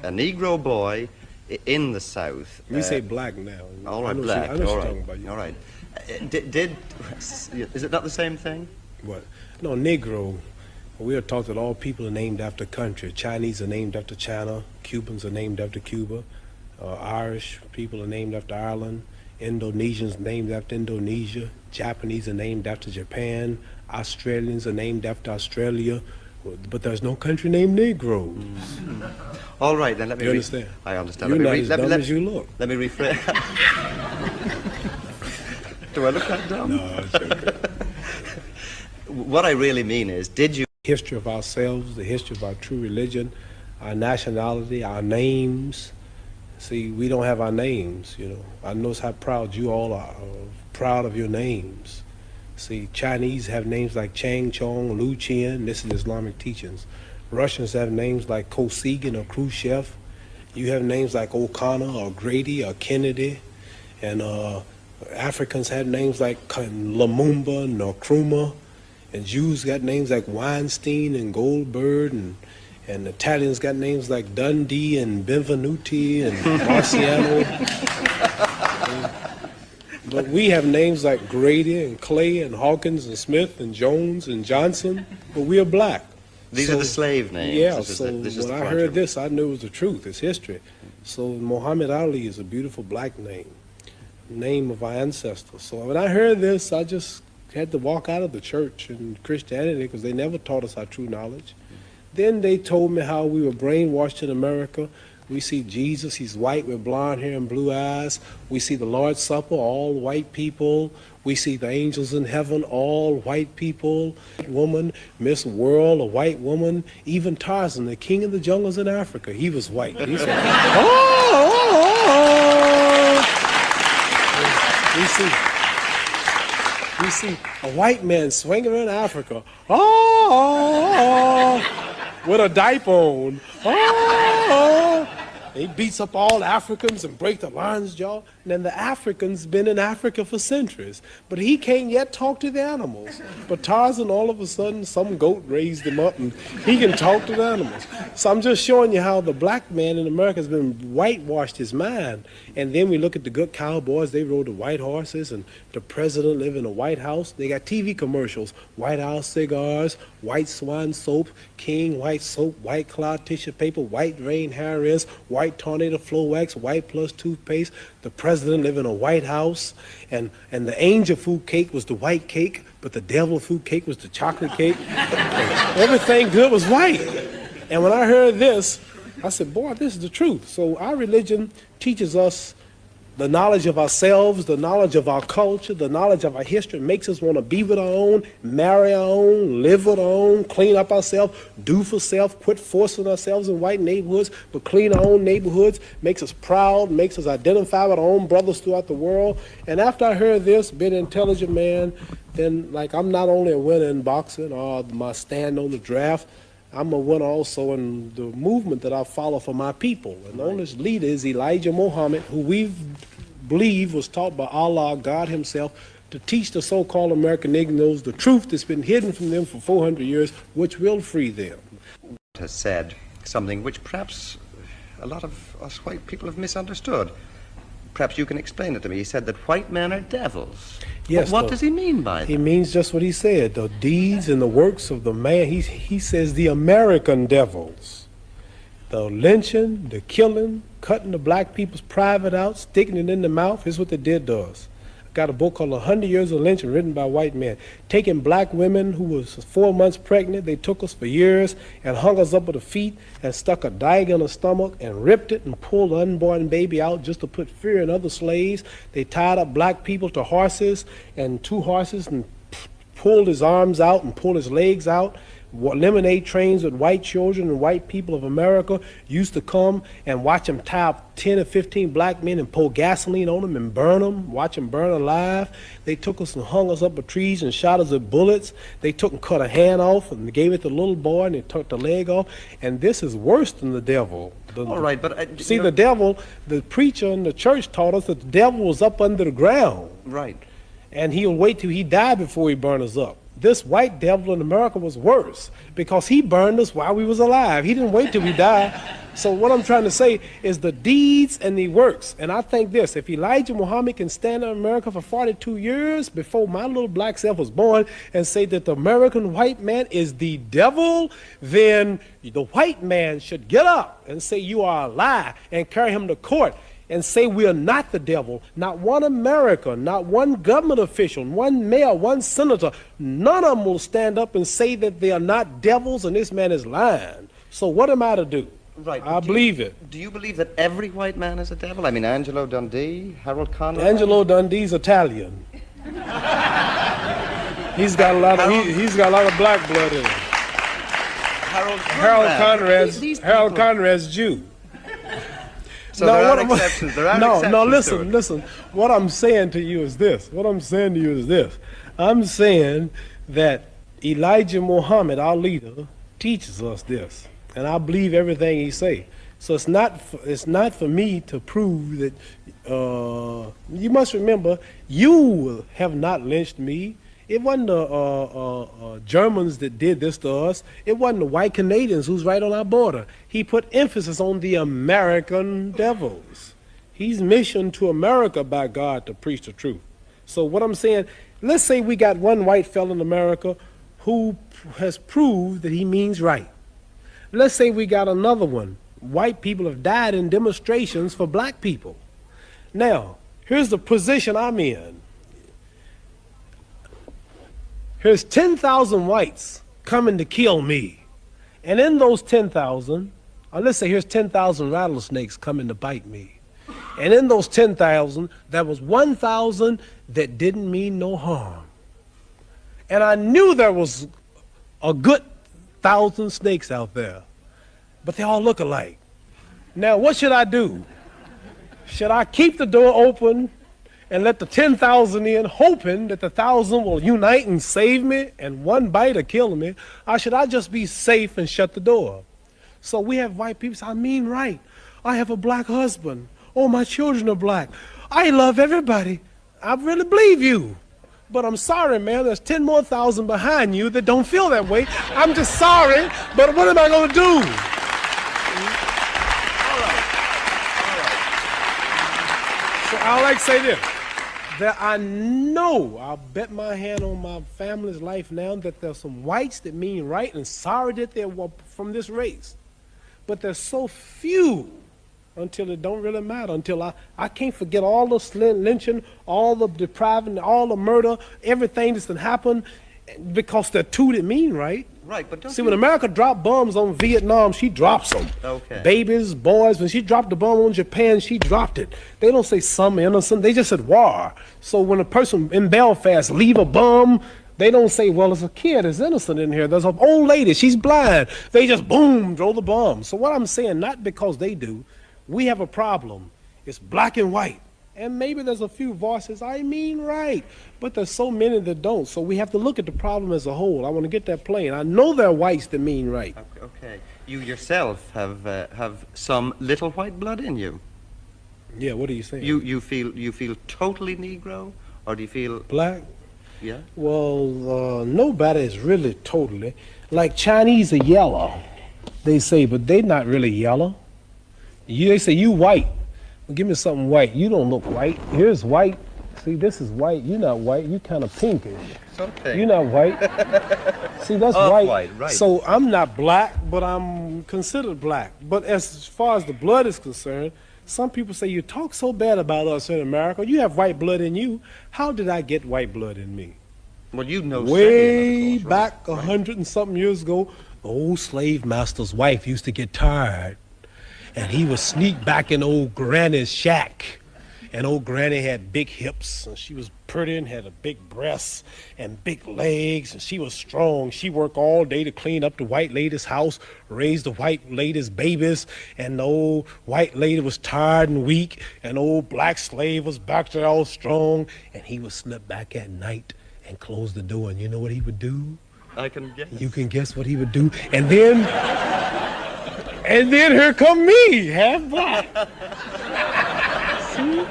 a Negro boy in the South. We say black now. All right, black. I know all what right, you're talking about. all right. Is it not the same thing? What? No, Negro. We are taught that all people are named after country. Chinese are named after China. Cubans are named after Cuba. Irish people are named after Ireland. Indonesians named after Indonesia. Japanese are named after Japan. Australians are named after Australia. But there's no country named Negro. All right, then let me. You understand? I understand. You're not as dumb as you look. Let me rephrase. Do I look that dumb? No, it's okay. What I really mean is, did you? History of ourselves, the history of our true religion, our nationality, our names. See, we don't have our names, you know. I notice how proud you all are, proud of your names. See, Chinese have names like Chang Chong, Lu Qian. This is Islamic teachings. Russians have names like Kosygin or Khrushchev. You have names like O'Connor or Grady or Kennedy. And Africans have names like Lumumba, Nkrumah. And Jews got names like Weinstein and Goldberg, and Italians got names like Dundee and Benvenuti and Marciano. But we have names like Grady and Clay and Hawkins and Smith and Jones and Johnson, but we are black. These are the slave names. Yeah, this when I heard this, I knew it was the truth. It's history. So Muhammad Ali is a beautiful black name of our ancestors. So when I heard this, I just had to walk out of the church and Christianity because they never taught us our true knowledge. Then they told me how we were brainwashed in America. We see Jesus, he's white with blonde hair and blue eyes. We see the Lord's Supper, all white people. We see the angels in heaven, all white people. Woman, Miss World, a white woman. Even Tarzan, the king of the jungles in Africa, he was white. He said, We see a white man swinging around Africa, with a diaper on. He beats up all Africans and break the lion's jaw. And then the Africans been in Africa for centuries. But he can't yet talk to the animals. But Tarzan, all of a sudden, some goat raised him up and he can talk to the animals. So I'm just showing you how the black man in America has been whitewashed his mind. And then we look at the good cowboys, they rode the white horses, and the president lived in a White House. They got TV commercials, White House cigars, white swan soap, King white soap, white cloud tissue paper, white rain hair rinse, white tornado flow wax, white plus toothpaste. The president lived in a White House, and the angel food cake was the white cake, but the devil food cake was the chocolate cake. Everything good was white. And when I heard this, I said, boy, this is the truth. So our religion teaches us the knowledge of ourselves, the knowledge of our culture, the knowledge of our history. It makes us want to be with our own, marry our own, live with our own, clean up ourselves, do for self, quit forcing ourselves in white neighborhoods, but clean our own neighborhoods, makes us proud, makes us identify with our own brothers throughout the world. And after I heard this, being an intelligent man, then like I'm not only a winner in boxing or my stand on the draft, I'm a winner also in the movement that I follow for my people. And the only leader is Elijah Muhammad, who we believe was taught by Allah, God himself, to teach the so-called American Negroes the truth that's been hidden from them for 400 years, which will free them. Has said something which perhaps a lot of us white people have misunderstood. Perhaps you can explain it to me. He said that white men are devils. Yes. What does he mean by that? He means just what he said, the deeds and the works of the man. He says the American devils. The lynching, the killing, cutting the black people's private out, sticking it in the mouth, is what they did to us. Got a book called 100 Years of Lynching, written by white men. Taking black women who was 4 months pregnant, they took us for years and hung us up with the feet and stuck a dagger in her stomach and ripped it and pulled the unborn baby out just to put fear in other slaves. They tied up black people to horses, and 2 horses, and pulled his arms out and pulled his legs out. Lemonade trains with white children and white people of America used to come and watch them tie up 10 or 15 black men and pour gasoline on them and burn them, watch them burn alive. They took us and hung us up with trees and shot us with bullets. They took and cut a hand off and gave it to the little boy, and they took the leg off. And this is worse than the devil. All right, but... see, the devil, the preacher in the church taught us that the devil was up under the ground. Right. And he'll wait till he died before he burn us up. this white devil in America was worse because he burned us while we was alive. He didn't wait till we died. So what I'm trying to say is the deeds and the works. And I think this, if Elijah Muhammad can stand in America for 42 years before my little black self was born and say that the American white man is the devil, then the white man should get up and say you are a lie and carry him to court and say we are not the devil. Not one American, not one government official, one mayor, one senator, none of them will stand up and say that they are not devils and this man is lying. So what am I to do? Right. I believe it. Do you believe that every white man is a devil? I mean, Angelo Dundee, Harold Conrad? Angelo Dundee's Italian. He's got a lot of black blood in him. Harold Conrad's Jew. So there are exceptions. There are exceptions. No, listen. What I'm saying to you is this. I'm saying that Elijah Muhammad, our leader, teaches us this. And I believe everything he say. So it's not for me to prove that. You must remember, you have not lynched me. It wasn't the Germans that did this to us. It wasn't the white Canadians who's right on our border. He put emphasis on the American devils. He's missioned to America by God to preach the truth. So what I'm saying, let's say we got one white fellow in America who has proved that he means right. Let's say we got another one. White people have died in demonstrations for black people. Now, here's the position I'm in. Here's 10,000 whites coming to kill me. And in those 10,000, or let's say here's 10,000 rattlesnakes coming to bite me. And in those 10,000, there was 1,000 that didn't mean no harm. And I knew there was a good 1,000 snakes out there, but they all look alike. Now, what should I do? Should I keep the door open and let the 10,000 in, hoping that the 1,000 will unite and save me and one bite will kill me? Or should I just be safe and shut the door? So we have white people say, I mean right. I have a black husband. Oh, my children are black. I love everybody. I really believe you. But I'm sorry, man, there's 10 more thousand behind you that don't feel that way. I'm just sorry, but what am I going to do? So I like to say this, that I know, I'll bet my hand on my family's life now, that there's some whites that mean right and sorry that they're from this race. But there's so few until it don't really matter, until I can't forget all the lynching, all the depriving, all the murder, everything that's happened, because there are two that mean right. Right, but don't see, when America dropped bombs on Vietnam, she drops them. Okay. Babies, boys, when she dropped the bomb on Japan, she dropped it. They don't say some innocent, they just said war. So when a person in Belfast leave a bomb, they don't say, well, there's a kid that's innocent in here. There's an old lady, she's blind. They just, boom, throw the bomb. So what I'm saying, not because they do, we have a problem. It's black and white. And maybe there's a few voices, I mean right, but there's so many that don't. So we have to look at the problem as a whole. I want to get that plain. I know there are whites that mean right. Okay. You yourself have some little white blood in you. Yeah, what are you saying? You feel totally Negro, or do you feel black? Yeah. Well, nobody is really totally. Like Chinese are yellow, they say, but they're not really yellow. They say you white. Well, give me something white. You don't look white. Here's white. See, this is white. You're not white. You're kind of pinkish. Okay. You're not white. See, that's white. Right. So I'm not black, but I'm considered black. But as far as the blood is concerned, some people say, you talk so bad about us in America. You have white blood in you. How did I get white blood in me? Well, you know, way back 100 and something years ago, the old slave master's wife used to get tired. And he would sneak back in old Granny's shack. And old Granny had big hips, and she was pretty and had a big breasts and big legs, and she was strong. She worked all day to clean up the white lady's house, raise the white lady's babies, and the old white lady was tired and weak, and old black slave was back there all strong, and he would slip back at night and close the door, and you know what he would do? I can guess. You can guess what he would do, and then here come me, half black. See?